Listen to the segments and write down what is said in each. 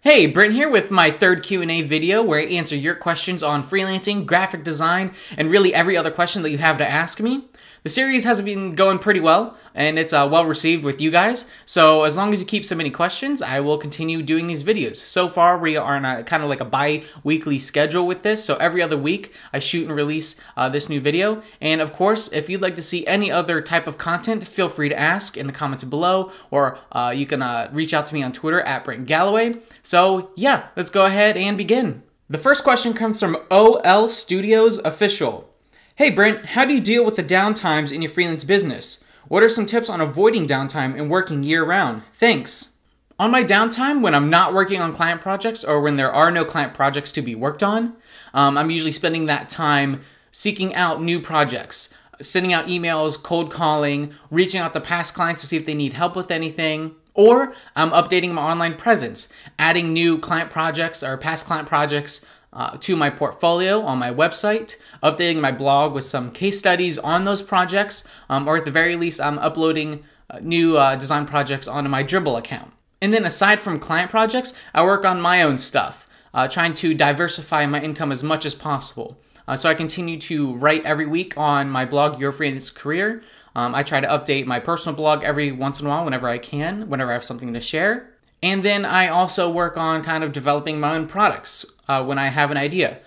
Hey, Brent here with my third Q&A video where I answer your questions on freelancing, graphic design, and really every other question that you have to ask me. The series has been going pretty well, and it's well received with you guys, so as long as you keep submitting questions, I will continue doing these videos. So far, we are on a kind of like a bi-weekly schedule with this, so every other week I shoot and release this new video. And of course, if you'd like to see any other type of content, feel free to ask in the comments below, or you can reach out to me on Twitter at Brent Galloway. So yeah, let's go ahead and begin. The first question comes from OL Studios Official. Hey Brent, how do you deal with the downtimes in your freelance business? What are some tips on avoiding downtime and working year-round? Thanks. On my downtime, when I'm not working on client projects or when there are no client projects to be worked on, I'm usually spending that time seeking out new projects, sending out emails, cold calling, reaching out to past clients to see if they need help with anything, or I'm updating my online presence, adding new client projects or past client projects to my portfolio on my website, updating my blog with some case studies on those projects, or at the very least, I'm uploading new design projects onto my Dribbble account. And then aside from client projects, I work on my own stuff, trying to diversify my income as much as possible. So I continue to write every week on my blog, Your Freelance Career. I try to update my personal blog every once in a while whenever I can, whenever I have something to share. And then I also work on kind of developing my own products when I have an idea.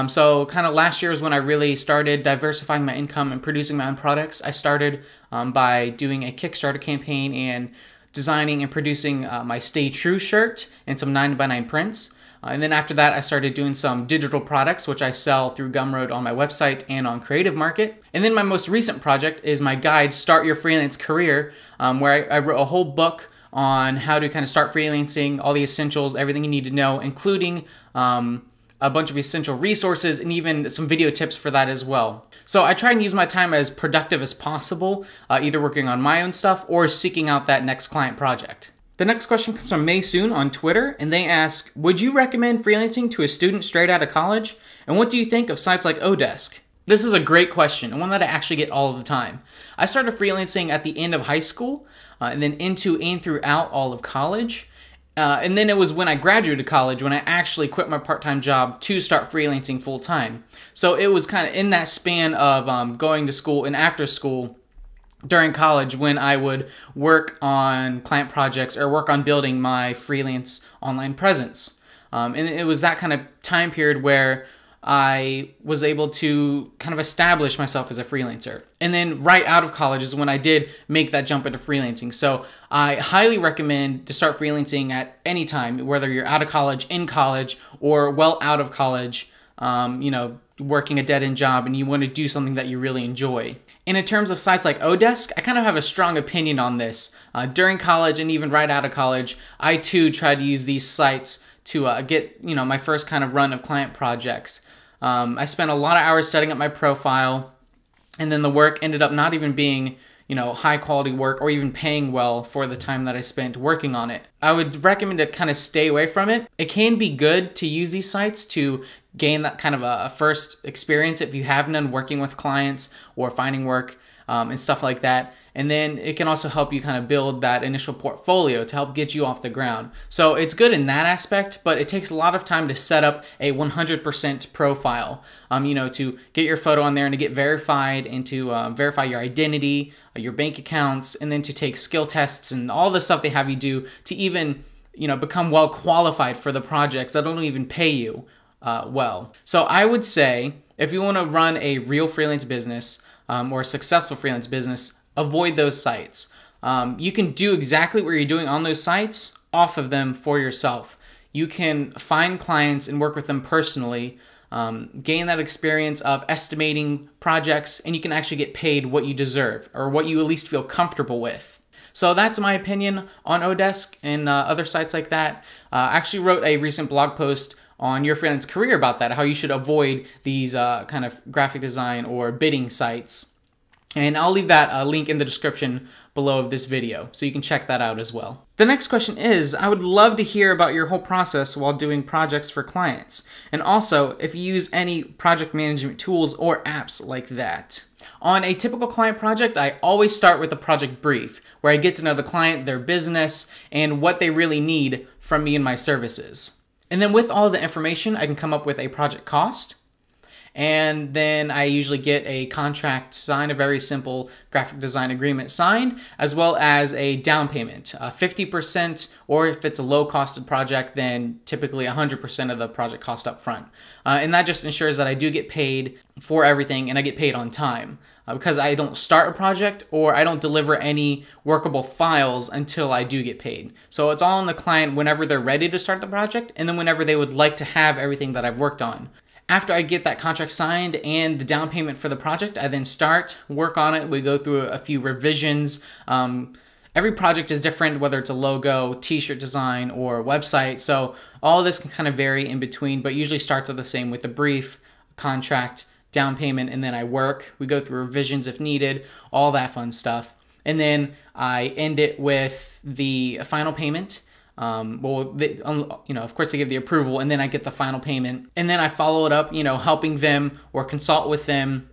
So kind of last year is when I really started diversifying my income and producing my own products. I started by doing a Kickstarter campaign and designing and producing my Stay True shirt and some 9x9 prints. And then after that, I started doing some digital products, which I sell through Gumroad on my website and on Creative Market. And then my most recent project is my guide, Start Your Freelance Career, where I wrote a whole book on how to kind of start freelancing, all the essentials, everything you need to know, including a bunch of essential resources and even some video tips for that as well. So I try and use my time as productive as possible, either working on my own stuff or seeking out that next client project. The next question comes from Maysoon on Twitter, and they ask, would you recommend freelancing to a student straight out of college? And what do you think of sites like Odesk? This is a great question, and one that I actually get all of the time. I started freelancing at the end of high school, and then into and throughout all of college. And then it was when I graduated college when I actually quit my part-time job to start freelancing full-time. So it was kind of in that span of going to school and after school during college when I would work on client projects or work on building my freelance online presence. And it was that kind of time period where I was able to kind of establish myself as a freelancer. And then right out of college is when I did make that jump into freelancing. So I highly recommend to start freelancing at any time, whether you're out of college, in college, or well out of college, working a dead-end job and you want to do something that you really enjoy. And in terms of sites like Odesk, I kind of have a strong opinion on this. During college and even right out of college, I too tried to use these sites to get my first kind of run of client projects. I spent a lot of hours setting up my profile, and then the work ended up not even being high quality work or even paying well for the time that I spent working on it. I would recommend to kind of stay away from it. It can be good to use these sites to gain that kind of a first experience if you haven't done working with clients or finding work and stuff like that. And then it can also help you kind of build that initial portfolio to help get you off the ground. So it's good in that aspect, but it takes a lot of time to set up a 100% profile, to get your photo on there and to get verified and to verify your identity, your bank accounts, and then to take skill tests and all the stuff they have you do to even, become well qualified for the projects that don't even pay you well. So I would say if you want to run a real freelance business or a successful freelance business, avoid those sites. You can do exactly what you're doing on those sites off of them for yourself. You can find clients and work with them personally, gain that experience of estimating projects, and you can actually get paid what you deserve or what you at least feel comfortable with. So that's my opinion on Odesk and other sites like that. I actually wrote a recent blog post on Your Freelance Career about that, how you should avoid these kind of graphic design or bidding sites. And I'll leave that link in the description below of this video, so you can check that out as well. The next question is, I would love to hear about your whole process while doing projects for clients, and also if you use any project management tools or apps like that. On a typical client project, I always start with a project brief, where I get to know the client, their business, and what they really need from me and my services. And then with all the information, I can come up with a project cost. And then I usually get a contract signed, a very simple graphic design agreement signed, as well as a down payment, 50%, or if it's a low costed project, then typically 100% of the project cost up front. And that just ensures that I do get paid for everything and I get paid on time. Because I don't start a project or I don't deliver any workable files until I do get paid. So it's all on the client whenever they're ready to start the project and then whenever they would like to have everything that I've worked on. After I get that contract signed and the down payment for the project, I then start work on it. We go through a few revisions. Every project is different, whether it's a logo, t-shirt design, or website. So all of this can kind of vary in between, but usually starts with the same with the brief, contract, down payment, and then I work. We go through revisions if needed, all that fun stuff. And then I end it with the final payment. Of course they give the approval and then I get the final payment. And then I follow it up, helping them or consult with them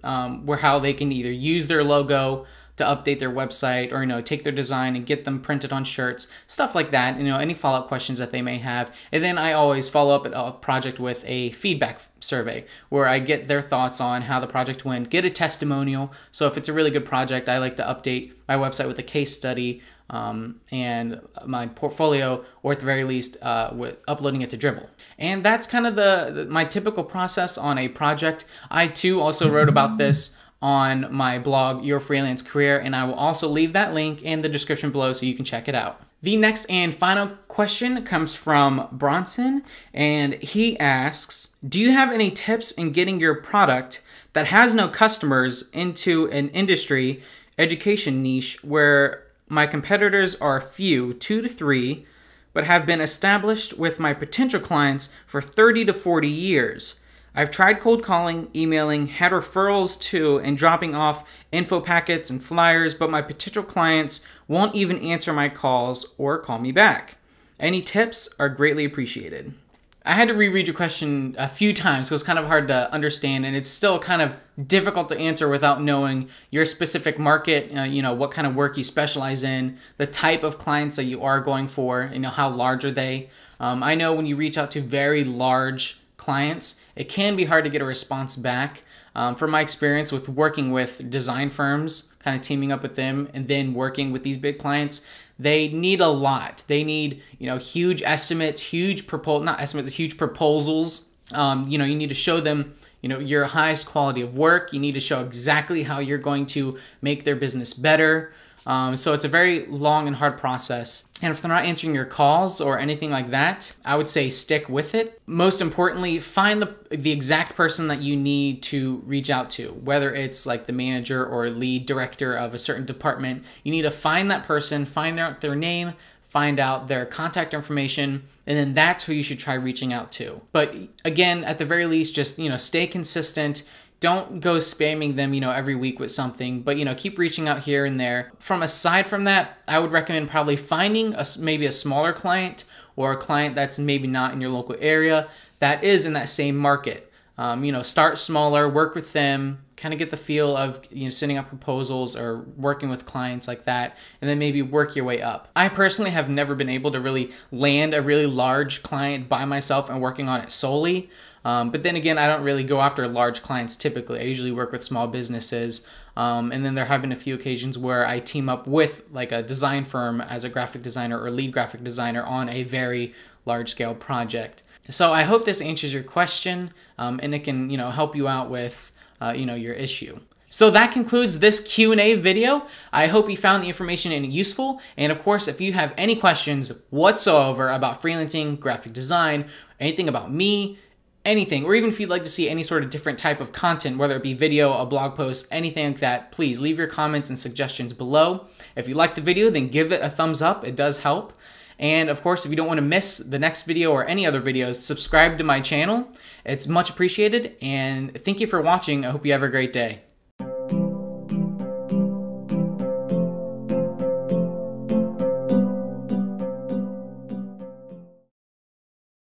where how they can either use their logo to update their website or, take their design and get them printed on shirts, stuff like that, any follow-up questions that they may have. And then I always follow up a project with a feedback survey where I get their thoughts on how the project went, get a testimonial. So if it's a really good project, I like to update my website with a case study and my portfolio, or at the very least with uploading it to Dribbble. And that's kind of my typical process on a project. I too also wrote about this on my blog, Your Freelance Career, and I will also leave that link in the description below so you can check it out. The next and final question comes from Bronson, and he asks, do you have any tips in getting your product that has no customers into an industry, education niche where my competitors are few, 2 to 3, but have been established with my potential clients for 30 to 40 years? I've tried cold calling, emailing, had referrals to, and dropping off info packets and flyers, but my potential clients won't even answer my calls or call me back. Any tips are greatly appreciated. I had to reread your question a few times because it's kind of hard to understand, and it's still kind of difficult to answer without knowing your specific market, what kind of work you specialize in, the type of clients that you are going for, how large are they. I know when you reach out to very large clients, it can be hard to get a response back. From my experience with working with design firms, kind of teaming up with them and then working with these big clients, they need a lot. They need, huge estimates, huge proposals. You need to show them, your highest quality of work. You need to show exactly how you're going to make their business better. So it's a very long and hard process. And if they're not answering your calls or anything like that, I would say stick with it. Most importantly, find the exact person that you need to reach out to, whether it's like the manager or lead director of a certain department. You need to find that person, find out their name, find out their contact information, and then that's who you should try reaching out to. But again, at the very least, just, stay consistent. Don't go spamming them, every week with something, but, keep reaching out here and there. Aside from that, I would recommend probably finding maybe a smaller client or a client that's maybe not in your local area that is in that same market. Start smaller, work with them, kind of get the feel of, sending out proposals or working with clients like that, and then maybe work your way up. I personally have never been able to really land a really large client by myself and working on it solely. But then again, I don't really go after large clients typically. I usually work with small businesses. And then there have been a few occasions where I team up with like a design firm as a graphic designer or lead graphic designer on a very large scale project. So I hope this answers your question and it can, help you out with, your issue. So that concludes this Q&A video. I hope you found the information useful. And of course, if you have any questions whatsoever about freelancing, graphic design, anything about me, anything, or even if you'd like to see any sort of different type of content, whether it be video, a blog post, anything like that, please leave your comments and suggestions below. If you liked the video, then give it a thumbs up. It does help. And of course, if you don't want to miss the next video or any other videos, subscribe to my channel. It's much appreciated. And thank you for watching. I hope you have a great day.